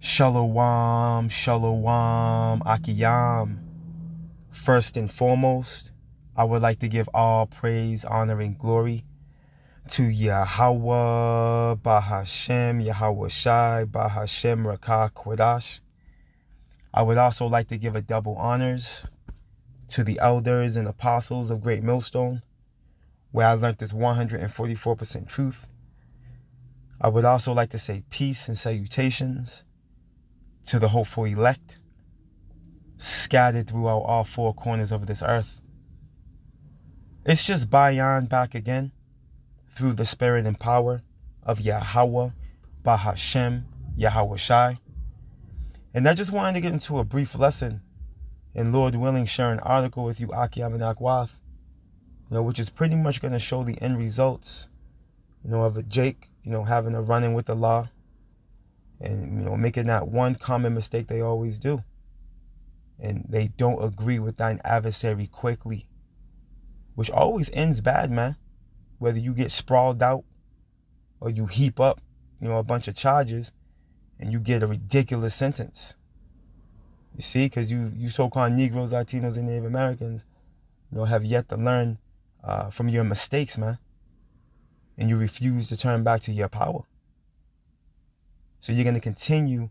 Shalom, shalom, akiyam. First and foremost, I would like to give all praise, honor, and glory to Yahweh, Bahashem, Yahweh Shai, Bahashem, Rakah, Kodash. I would also like to give a double honors to the elders and apostles of Great Millstone, where I learned this 144% truth. I would also like to say peace and salutations to the hopeful elect, scattered throughout all four corners of this earth. It's just Bayan back again through the spirit and power of Yahweh, Bahashem, Yahweh Shai. And I just wanted to get into a brief lesson and Lord willing share an article with you, Akiyam and Akwath, which is pretty much going to show the end results, of a Jake, having a run-in with the law and, making that one common mistake they always do. And they don't agree with thine adversary quickly, which always ends bad, man. Whether you get sprawled out or you heap up, a bunch of charges and you get a ridiculous sentence. You see, because you so-called Negroes, Latinos, and Native Americans, have yet to learn from your mistakes, man. And you refuse to turn back to your power. So you're going to continue,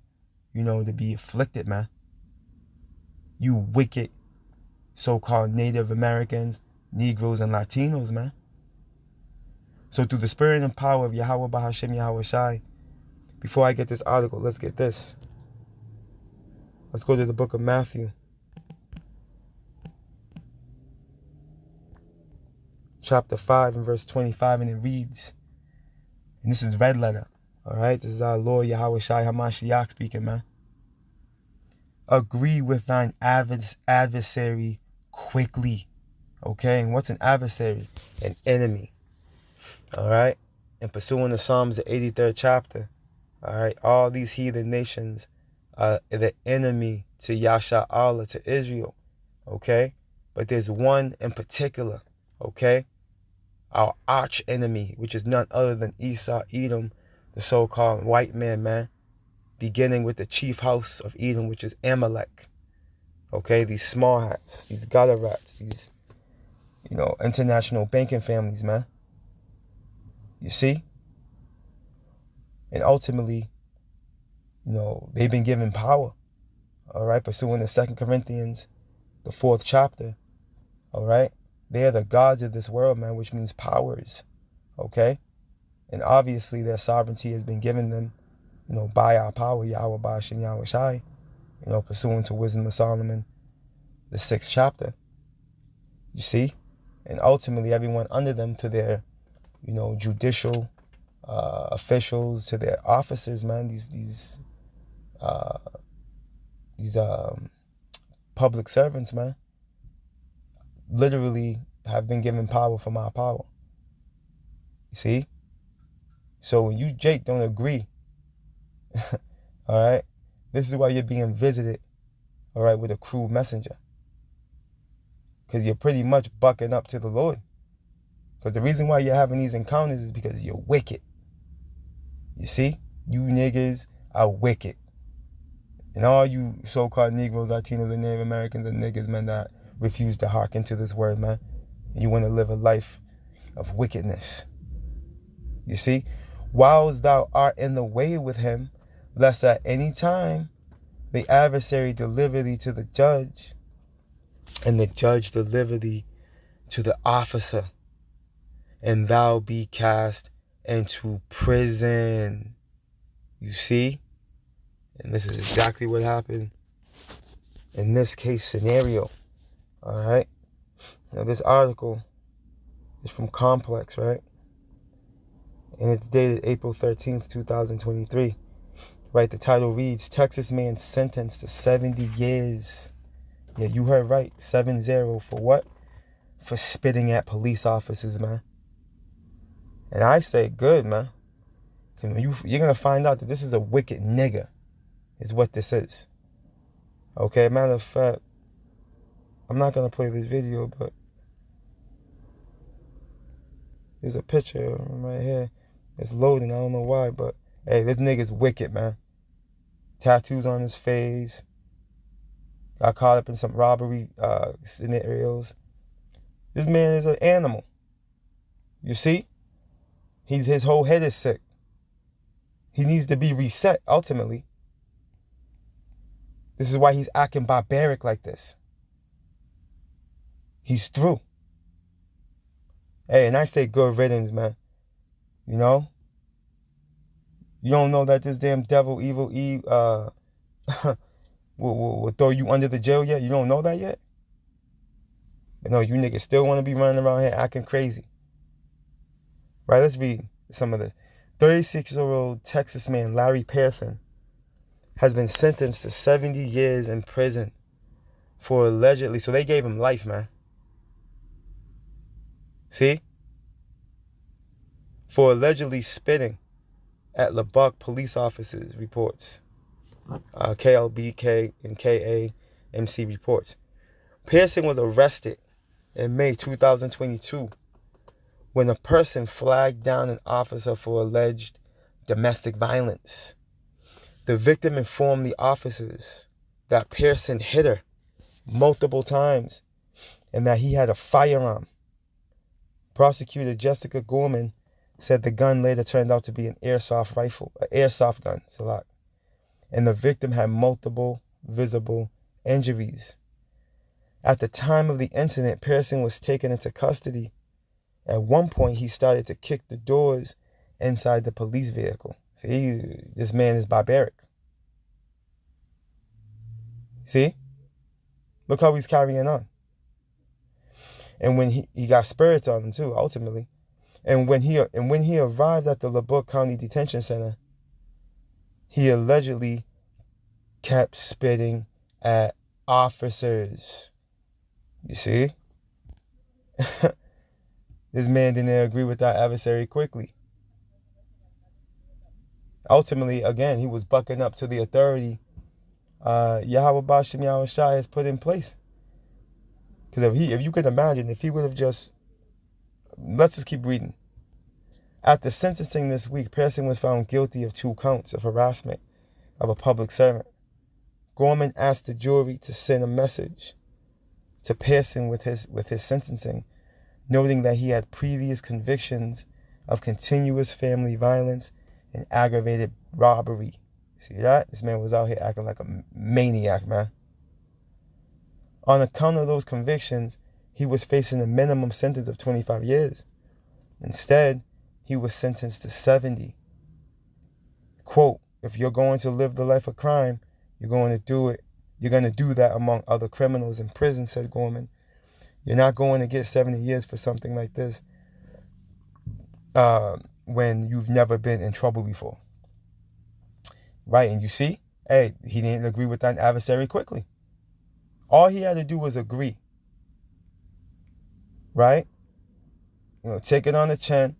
to be afflicted, man. You wicked so-called Native Americans, Negroes, and Latinos, man. So through the spirit and power of Yahweh Bahashem Yahweh Shai, before I get this article, let's get this. Let's go to the book of Matthew. Chapter 5 and verse 25, and it reads, and this is red letter, all right? This is our Lord Yahweh Shai HaMashiach speaking, man. Agree with thine adversary quickly, okay? And what's an adversary? An enemy, all right? And pursuing the Psalms, the 83rd chapter, all right? All these heathen nations are the enemy to Yasha Allah, to Israel, okay? But there's one in particular, okay? Our arch enemy, which is none other than Esau, Edom, the so-called white man, beginning with the chief house of Edom, which is Amalek. Okay, these small hats, these gutter rats, these, international banking families, man. You see? And ultimately, they've been given power, all right, pursuing the 2 Corinthians, the 4th chapter, all right? They are the gods of this world, man, which means powers, okay? And obviously their sovereignty has been given them, by our power, Yahweh Ba'ashem Yahweh Shai, pursuant to Wisdom of Solomon, the 6th chapter. You see? And ultimately everyone under them, to their, judicial officials, to their officers, man, these public servants, man, literally have been given power from our power. You see? So when you, Jake, don't agree, all right, this is why you're being visited, all right, with a cruel messenger. Because you're pretty much bucking up to the Lord. Because the reason why you're having these encounters is because you're wicked. You see? You niggas are wicked. And all you so-called Negroes, Latinos, and Native Americans are niggas, man, that refuse to hearken to this word, man. And you want to live a life of wickedness. You see? Whilst thou art in the way with him, lest at any time the adversary deliver thee to the judge, and the judge deliver thee to the officer, and thou be cast into prison. You see? And this is exactly what happened in this case scenario. All right? Now this article is from Complex, right? And it's dated April 13th, 2023. Right, the title reads, Texas man sentenced to 70 years. Yeah, you heard right, 7-0. For what? For spitting at police officers, man. And I say, good, man. Because you're going to find out that this is a wicked nigga, is what this is. Okay, matter of fact, I'm not going to play this video, but there's a picture right here. It's loading, I don't know why, but hey, this nigga's wicked, man. tattoos on his face, got caught up in some robbery scenarios. This man is an animal. You see? His whole head is sick. He needs to be reset, ultimately. This is why he's acting barbaric like this. He's through. Hey, and I say good riddance, man. You know? You don't know that this damn devil, evil Eve, will throw you under the jail yet? You don't know that yet? But no, you niggas still want to be running around here acting crazy. Right, let's read some of this. 36-year-old Texas man Larry Pearson has been sentenced to 70 years in prison for allegedly, so they gave him life, man. See? For allegedly spitting at Lubbock police officers, reports. KLBK and KAMC reports. Pearson was arrested in May 2022 when a person flagged down an officer for alleged domestic violence. The victim informed the officers that Pearson hit her multiple times and that he had a firearm. Prosecutor Jessica Gorman said the gun later turned out to be an airsoft gun, and the victim had multiple visible injuries. At the time of the incident, Pearson was taken into custody. At one point, he started to kick the doors inside the police vehicle. See, this man is barbaric. See? Look how he's carrying on. And when he got spirits on him too, ultimately. And when he arrived at the Lubbock County Detention Center, he allegedly kept spitting at officers. You see? This man didn't agree with that adversary quickly. Ultimately, again, he was bucking up to the authority Yahweh Bashem Yahweh Shai has put in place. Because if you could imagine, if he would have just, let's just keep reading. At the sentencing this week, Pearson was found guilty of 2 counts of harassment of a public servant. Gorman asked the jury to send a message to Pearson with his sentencing, noting that he had previous convictions of continuous family violence and aggravated robbery. See that? This man was out here acting like a maniac, man. On account of those convictions, he was facing a minimum sentence of 25 years. Instead, he was sentenced to 70. Quote, if you're going to live the life of crime, you're going to do it. You're going to do that among other criminals in prison, said Gorman. You're not going to get 70 years for something like this when you've never been in trouble before. Right, and you see, hey, he didn't agree with that adversary quickly. All he had to do was agree. Right? Take it on the chin.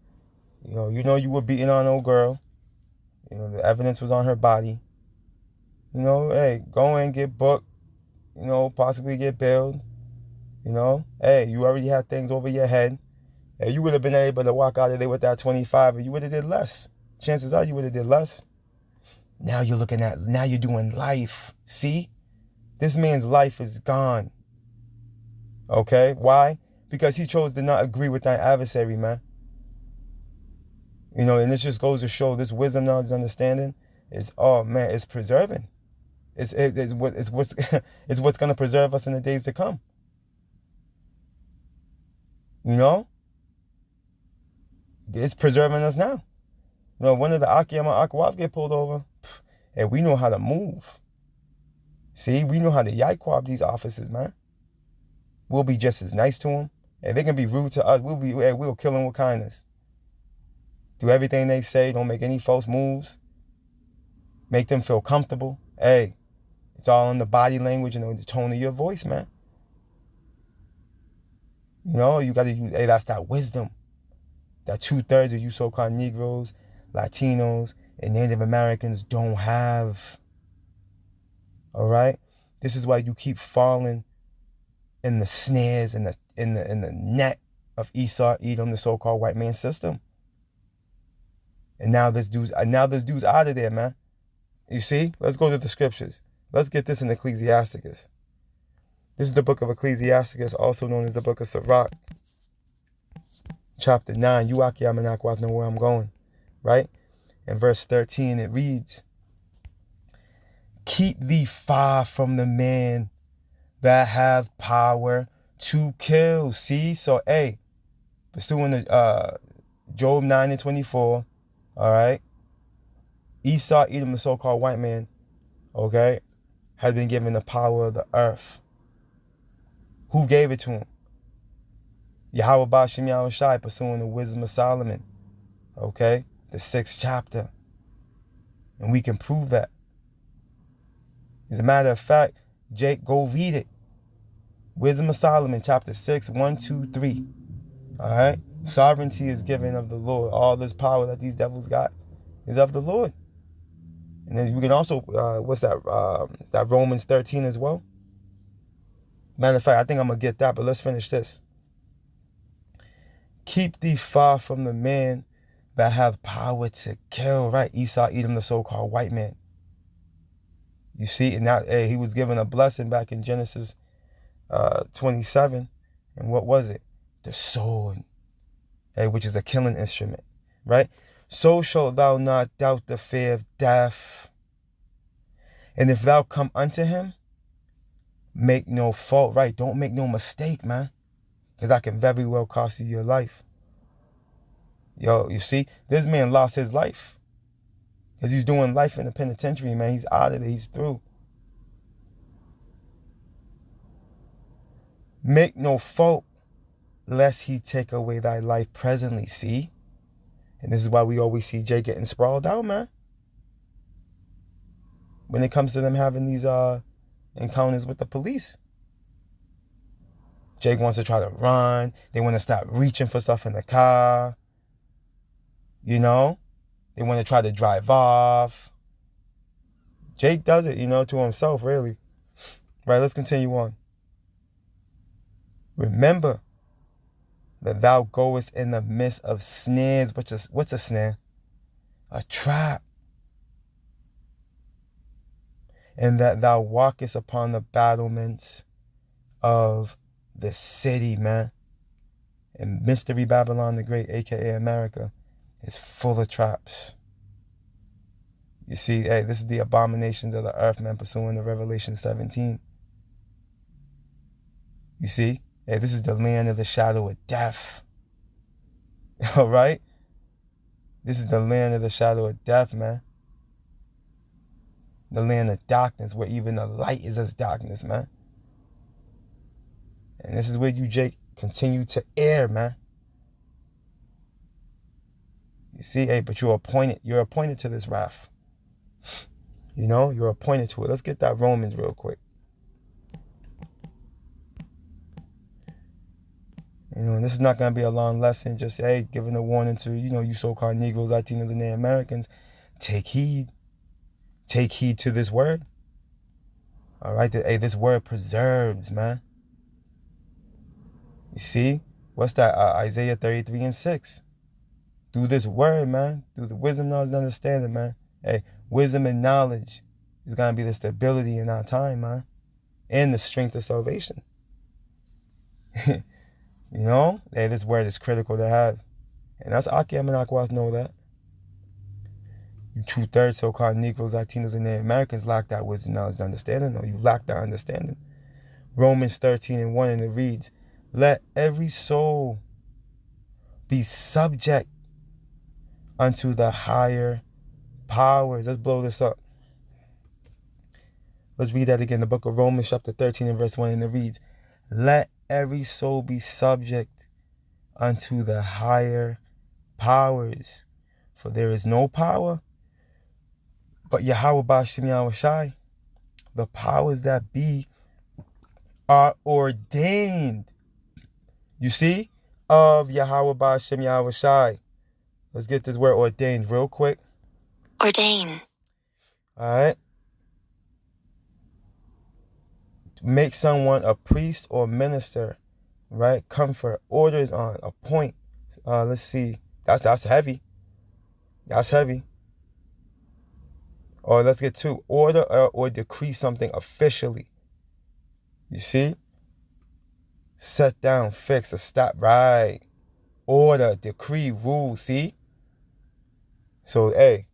You were beating on old girl. The evidence was on her body. Hey, go and get booked. Possibly get bailed. Hey, you already had things over your head. Hey, you would have been able to walk out of there with that 25, and you would have did less. Chances are you would have did less. Now you're doing life. See? This man's life is gone. Okay? Why? Because he chose to not agree with that adversary, man. And this just goes to show this wisdom, knowledge, and understanding is, it's preserving. It's what's it's what's gonna preserve us in the days to come. It's preserving us now. One of the Akiyama Akwav get pulled over, and we know how to move. See, we know how to yikwab these officers, man. We'll be just as nice to them. And they can be rude to us. We'll kill them with kindness. Do everything they say. Don't make any false moves. Make them feel comfortable. Hey, it's all in the body language and the tone of your voice, man. You got to use, that's that wisdom that 2/3 of you so-called Negroes, Latinos, and Native Americans don't have. All right? This is why you keep falling in the snares and in the net of Esau, Edom, the so-called white man system. And now this dude's out of there, man. You see? Let's go to the scriptures. Let's get this in Ecclesiasticus. This is the book of Ecclesiasticus, also known as the book of Sirach. Chapter 9. You Akiyamanakwath know where I'm going. Right? In verse 13 it reads, keep thee far from the man that have power to kill. See? So, pursuing the Job 9 and 24, all right? Esau, Edom, the so-called white man, okay, had been given the power of the earth. Who gave it to him? Yahweh Bashem Yahweh Shai, pursuing the wisdom of Solomon, okay? The 6th chapter. And we can prove that. As a matter of fact, Jake, go read it. Wisdom of Solomon, chapter 6, 1, 2, 3. All right? Sovereignty is given of the Lord. All this power that these devils got is of the Lord. And then we can also, what's that? That Romans 13 as well. Matter of fact, I think I'm going to get that, but let's finish this. Keep thee far from the man that have power to kill, right? Esau, Edom, the so-called white man. You see, and now he was given a blessing back in Genesis 27. And what was it? The sword, which is a killing instrument, right? So shalt thou not doubt the fear of death. And if thou come unto him, make no fault, right? Don't make no mistake, man. Because that can very well cost you your life. Yo, you see, this man lost his life. Because he's doing life in the penitentiary, man. He's out of it. He's through. Make no fault, lest he take away thy life presently. See? And this is why we always see Jay getting sprawled out, man. When it comes to them having these encounters with the police. Jake wants to try to run. They want to stop reaching for stuff in the car. You know? They want to try to drive off. Jake does it, to himself, really. Right, let's continue on. Remember that thou goest in the midst of snares. What's a snare? A trap. And that thou walkest upon the battlements of the city, man. And Mystery Babylon the Great, a.k.a. America, is full of traps. You see, this is the abominations of the earth, man, pursuing the Revelation 17. You see? This is the land of the shadow of death. All right? This is the land of the shadow of death, man. The land of darkness, where even the light is as darkness, man. And this is where you, Jake, continue to err, man. You see, but you're appointed. You're appointed to this wrath. You're appointed to it. Let's get that Romans real quick. And this is not going to be a long lesson. Just, giving a warning to, you so-called Negroes, Latinos, and Native Americans. Take heed. Take heed to this word. All right? This word preserves, man. You see? What's that? Isaiah 33 and 6. Through this word, man. Through the wisdom, knowledge, and understanding, man. Wisdom and knowledge is going to be the stability in our time, man. And the strength of salvation. This word is critical to have. And that's Akim and Akwath know that. You 2/3 so-called Negroes, Latinos, and Native Americans lack that wisdom, knowledge, and understanding. No, you lack that understanding. Romans 13 and 1, and it reads, let every soul be subject unto the higher powers. Let's blow this up. Let's read that again. The book of Romans, chapter 13 and verse 1, and it reads, let every soul be subject unto the higher powers. For there is no power but Yahweh Bashem Yahweh Shai. The powers that be are ordained. You see? Of Yahweh Bashem Yahweh Shai. Let's get this word ordained real quick. Ordain. All right. Make someone a priest or minister, right? Comfort, orders on, appoint. Let's see. That's heavy. That's heavy. Or let's get to order or decree something officially. You see? Set down, fix, or stop. Right. Order, decree, rule. See? So, hey,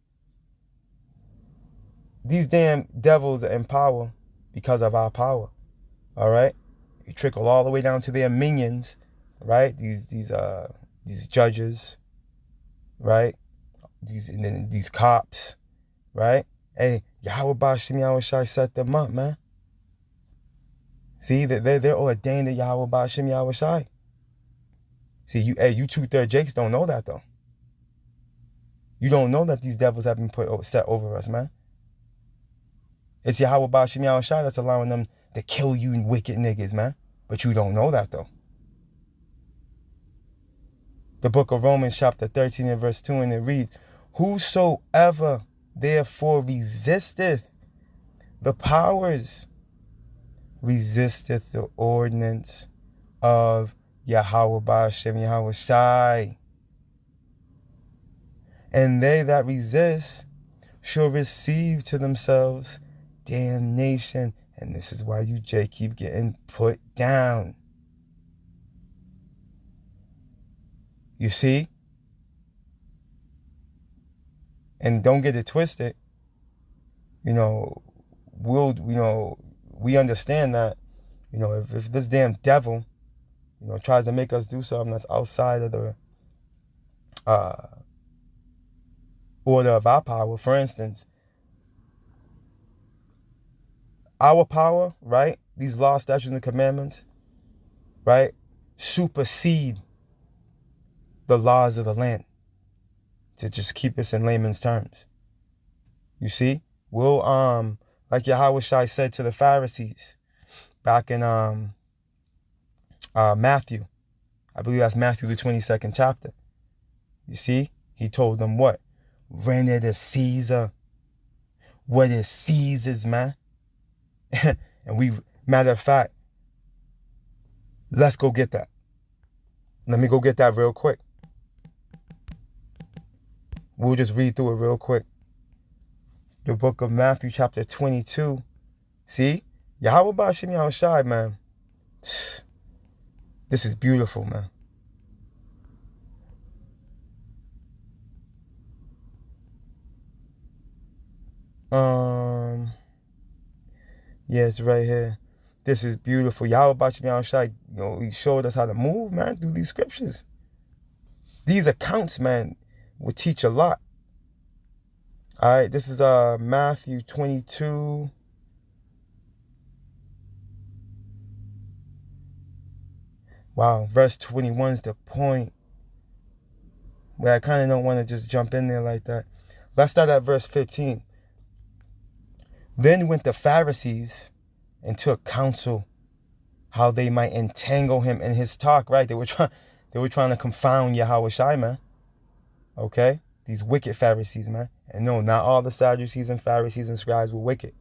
these damn devils are in power because of our power. All right? You trickle all the way down to their minions, right? These judges, right? These cops, right? Hey, Yahweh Bashim Yahweh Shai set them up, man. See, they're ordained to Yahweh Bashim Yahweh Shai. See, you 2/3 Jakes don't know that though. You don't know that these devils have been set over us, man. It's Yahweh Bashim Yahweh Shai that's allowing them to kill you wicked niggas, man. But you don't know that though. The book of Romans chapter 13 and verse 2, and it reads, whosoever therefore resisteth the powers, resisteth the ordinance of Yahweh Ba'ashem Yahweh Shai. And they that resist shall receive to themselves damnation. And this is why you, Jay, keep getting put down. You see? And don't get it twisted. We understand that, if this damn devil, tries to make us do something that's outside of the order of our power. For instance, our power, right? These laws, statutes, and commandments, right? Supersede the laws of the land, to just keep us in layman's terms. You see? We'll, like Yahweh Shai said to the Pharisees back in Matthew. I believe that's Matthew the 22nd chapter. You see? He told them what? Render to Caesar what is Caesar's, man. And matter of fact, let's go get that. Let me go get that real quick. We'll just read through it real quick. The book of Matthew chapter 22. See? Yahweh Ba'ashem Yahweh Shai, man. This is beautiful, man. Yeah, it's right here. This is beautiful. Yahweh Ba'ashem Yahweh Shai, he showed us how to move, man, through these scriptures. These accounts, man, will teach a lot. All right, this is Matthew 22. Wow, verse 21 is the point. Where I kind of don't want to just jump in there like that. Let's start at verse 15. Then went the Pharisees and took counsel how they might entangle him in his talk, right? They were trying to confound Yahweh Shai, man. Okay? These wicked Pharisees, man. And no, not all the Sadducees and Pharisees and scribes were wicked.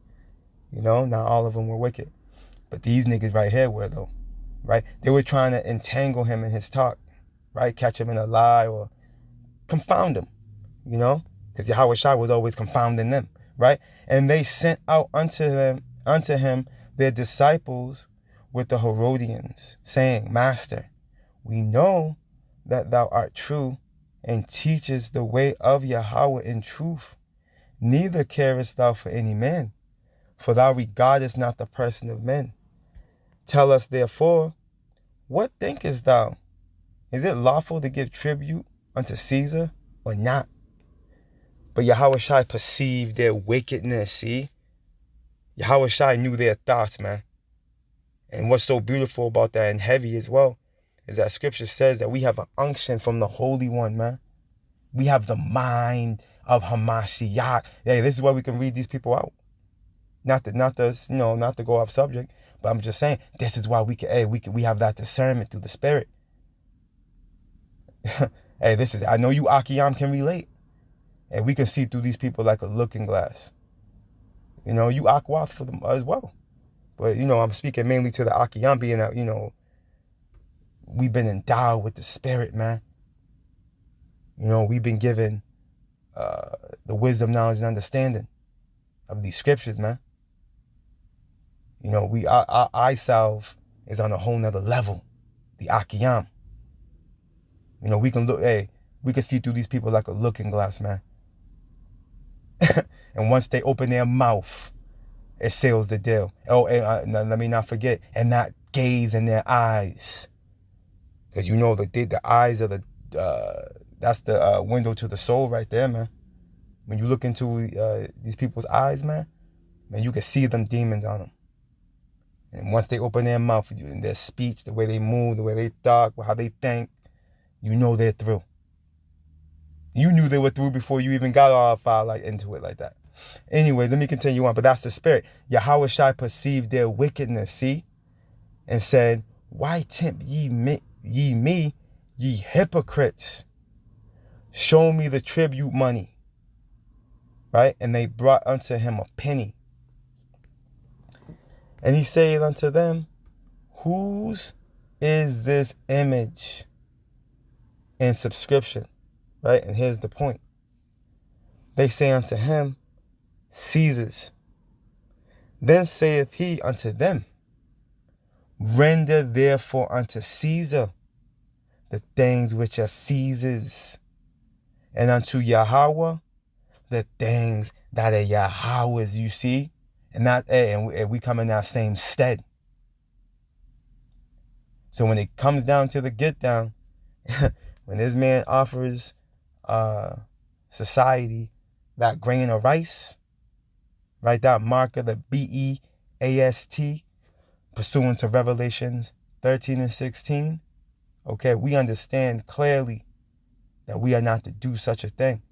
Not all of them were wicked. But these niggas right here were, though. Right? They were trying to entangle him in his talk. Right? Catch him in a lie or confound him. Because Yahweh Shai was always confounding them. Right? And they sent out unto him their disciples with the Herodians, saying, Master, we know that thou art true, and teachest the way of Yahweh in truth. Neither carest thou for any man, for thou regardest not the person of men. Tell us therefore, what thinkest thou? Is it lawful to give tribute unto Caesar or not? But Yahweh Shai perceived their wickedness, see? Yahweh Shai knew their thoughts, man. And what's so beautiful about that and heavy as well is that scripture says that we have an unction from the Holy One, man. We have the mind of Hamashiach. Hey, this is why we can read these people out. Not to go off subject, but I'm just saying this is why we have that discernment through the Spirit. Hey, I know you Akiyam can relate. And we can see through these people like a looking glass. You Akwath for them as well. But, I'm speaking mainly to the Akiyam being that, we've been endowed with the Spirit, man. We've been given the wisdom, knowledge, and understanding. of these scriptures, man. You know, our eye salve is on a whole nother level. The Akiyam. You know, we can look, we can see through these people like a looking glass, man. And once they open their mouth, it seals the deal. Oh, and let me not forget, and not gaze in their eyes. Because you know the eyes are that's the window to the soul right there, man. When you look into these people's eyes, man, you can see them demons on them. And once they open their mouth, in their speech, the way they move, the way they talk, how they think, you know they're through. You knew they were through before you even got all far like into it like that. Anyways, let me continue on. But that's the spirit. Yahweh Shai perceived their wickedness, see? And said, why tempt ye me, ye hypocrites? Show me the tribute money. Right? And they brought unto him a penny. And he said unto them, whose is this image and subscription? Right? And here's the point. They say unto him, Caesar's. Then saith he unto them, render therefore unto Caesar the things which are Caesar's, and unto Yahweh the things that are Yahweh's, you see? And not, and we come in that same stead. So when it comes down to the get down, when this man offers society that grain of rice, right, that marker, the BEAST, pursuant to Revelations 13 and 16, okay, we understand clearly that we are not to do such a thing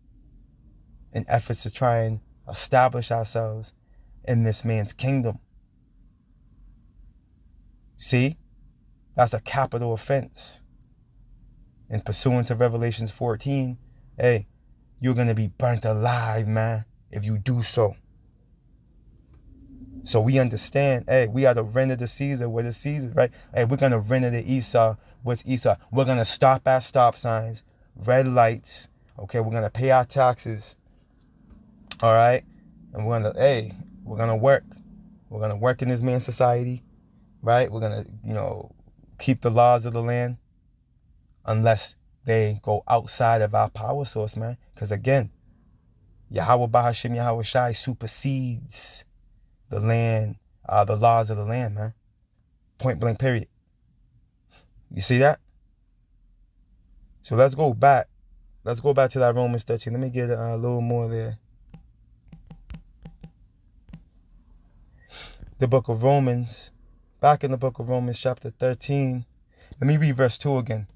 in efforts to try and establish ourselves in this man's kingdom. See, that's a capital offense. And pursuant to Revelations 14, you're going to be burnt alive, man, if you do so. So we understand, we are to render to Caesar what is Caesar, right? We're going to render to Esau what's Esau. We're going to stop at stop signs, red lights, okay? We're going to pay our taxes, all right? And we're going to work. We're going to work in this man's society, right? We're going to, keep the laws of the land unless they go outside of our power source, man. Because again, Yahweh Bahashim Yahweh Shai supersedes the land, the laws of the land, man. Point blank, period. You see that? So let's go back. Let's go back to that Romans 13. Let me get a little more there. The book of Romans. Back in the book of Romans, chapter 13. Let me read verse 2 again.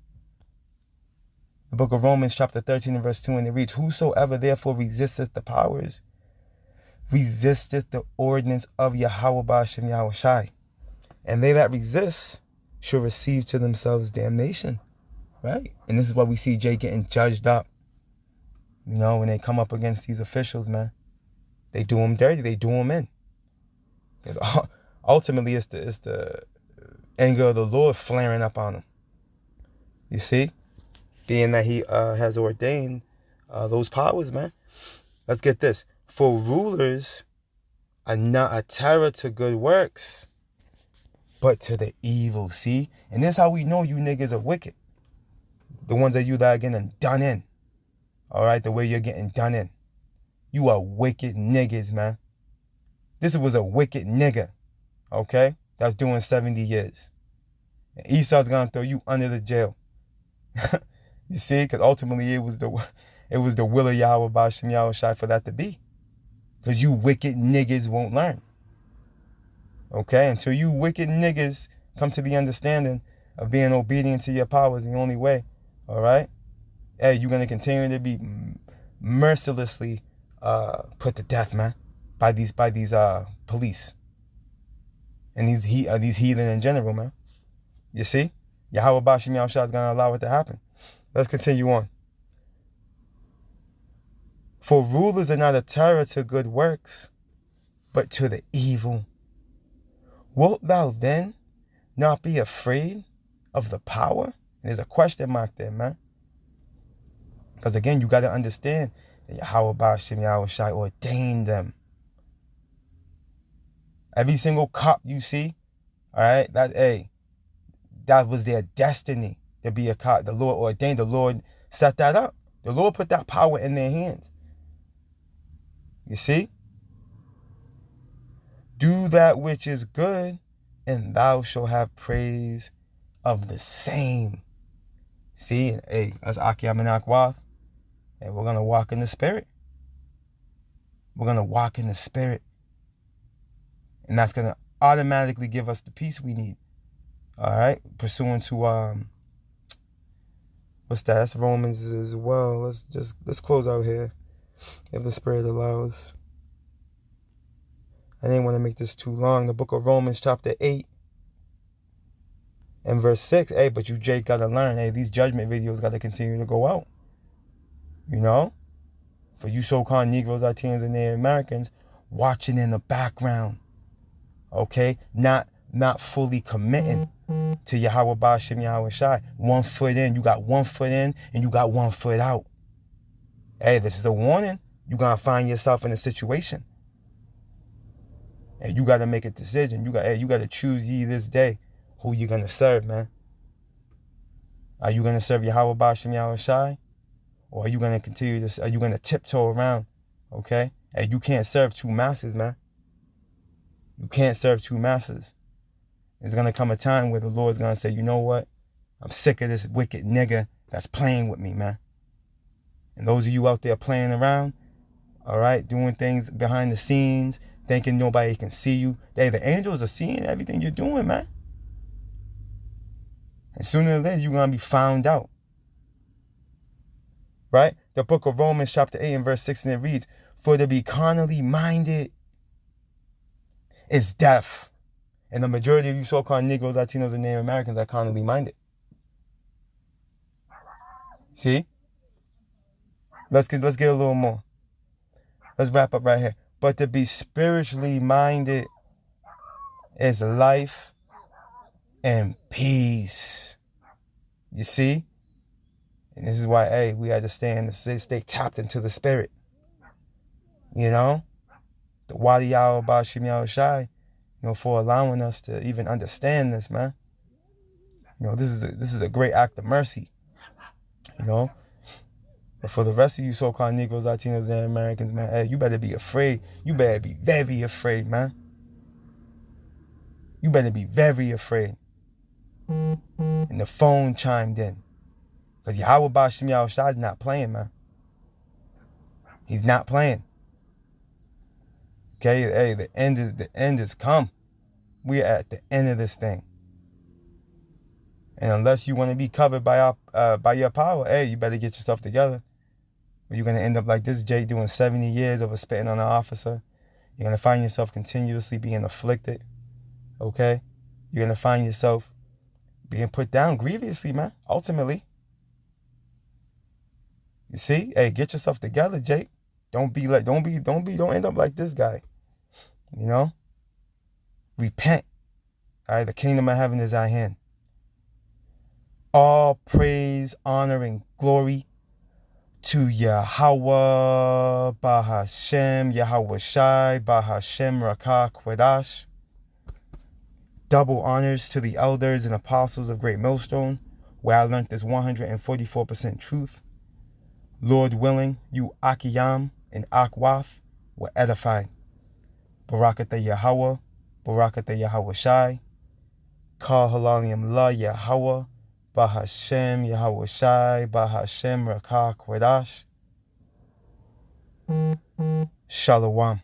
The book of Romans, chapter 13 and verse 2, and it reads, whosoever therefore resisteth the powers, resisteth the ordinance of Yahweh Ba'ashem Yahweh Shai. And they that resist shall receive to themselves damnation. Right? And this is why we see Jay getting judged up. When they come up against these officials, man. They do them dirty. They do them in. Because ultimately it's the anger of the Lord flaring up on them. You see? Being that he has ordained those powers, man. Let's get this. For rulers are not a terror to good works, but to the evil, see? And this is how we know you niggas are wicked. The ones that are getting done in. All right? The way you're getting done in. You are wicked niggas, man. This was a wicked nigga, okay? That's doing 70 years. And Esau's going to throw you under the jail. You see? Because ultimately it was the will of Yahweh Ba'ashem Yahweh Shai for that to be. Because you wicked niggas won't learn. Okay? Until you wicked niggas come to the understanding of being obedient to your power is the only way. All right? You're going to continue to be mercilessly put to death, man. By these police. And these heathen in general, man. You see? Yahweh Ba'ashem Yahweh Shai is going to allow it to happen. Let's continue on. For rulers are not a terror to good works, but to the evil. Wilt thou then not be afraid of the power? And there's a question mark there, man. Because again, you got to understand that Yahweh Ba'ashem Yahweh Shai ordained them. Every single cop you see, all right, that was their destiny to be a cop. The Lord ordained, the Lord set that up. The Lord put that power in their hands. You see? Do that which is good, and thou shalt have praise of the same. See, hey, that's Akiyam and Akwath. And we're going to walk in the Spirit. We're going to walk in the Spirit. And that's going to automatically give us the peace we need. All right? Pursuant to, what's that? That's Romans as well. Let's close out here, if the Spirit allows. I didn't want to make this too long. The book of Romans, chapter 8, and verse 6. Hey, but you, Jake, got to learn. Hey, these judgment videos got to continue to go out. You know? For you so-called Negroes, Latinos, and Native Americans watching in the background. Okay? Not fully committing to Yahweh Ba'ashem Yahweh Shai. 1 foot in. You got 1 foot in, and you got 1 foot out. Hey, this is a warning. You're going to find yourself in a situation. And you got to make a decision. You got to choose ye this day who you're going to serve, man. Are you going to serve Yahweh Ba'ashem Yahweh Shai? Or are you going to continue this? Are you going to tiptoe around? Okay? And you can't serve two masters, man. You can't serve two masters. There's going to come a time where the Lord's going to say, you know what? I'm sick of this wicked nigga that's playing with me, man. And those of you out there playing around, all right, doing things behind the scenes, thinking nobody can see you. The angels are seeing everything you're doing, man. And sooner or later, you're going to be found out. Right? The book of Romans, chapter 8, and verse 6, and it reads, for to be carnally minded is death. And the majority of you so-called Negroes, Latinos, and Native Americans are carnally minded. See? Let's get a little more. Let's wrap up right here. But to be spiritually minded is life and peace. You see? And this is why, hey, we had to stay tapped into the Spirit. You know? The Wadi Yahweh Ba'ashem Yahweh Shai, you know, for allowing us to even understand this, man. You know, this is a great act of mercy. You know? But for the rest of you so-called Negroes, Latinos, and Americans, man, hey, you better be afraid. You better be very afraid, man. You better be very afraid. And the phone chimed in. Because Yahweh Ba'ashem Yahweh Shai is not playing, man. He's not playing. Okay, hey, the end is come. We're at the end of this thing. And unless you want to be covered by your power, hey, you better get yourself together. Or you're going to end up like this Jay doing 70 years of spitting on an officer. You're going to find yourself continuously being afflicted. Okay? You're going to find yourself being put down grievously, man, ultimately. You see? Hey, get yourself together, Jake. Don't end up like this guy. You know? Repent. All right, the kingdom of heaven is at hand. All praise, honor, and glory to Yahweh Bahashem, Yahweh Shai, Bahashem Rakah Quadash. Double honors to the elders and apostles of Great Millstone, where I learned this 144% truth. Lord willing, you Akiyam and Akwath were edified. Barakatah Yahweh, Barakatah Yahweh Shai. Kal Halalium La Yahweh, Bahashem Yahweh Shai, Bahashem Rakah Quadash. Shalom.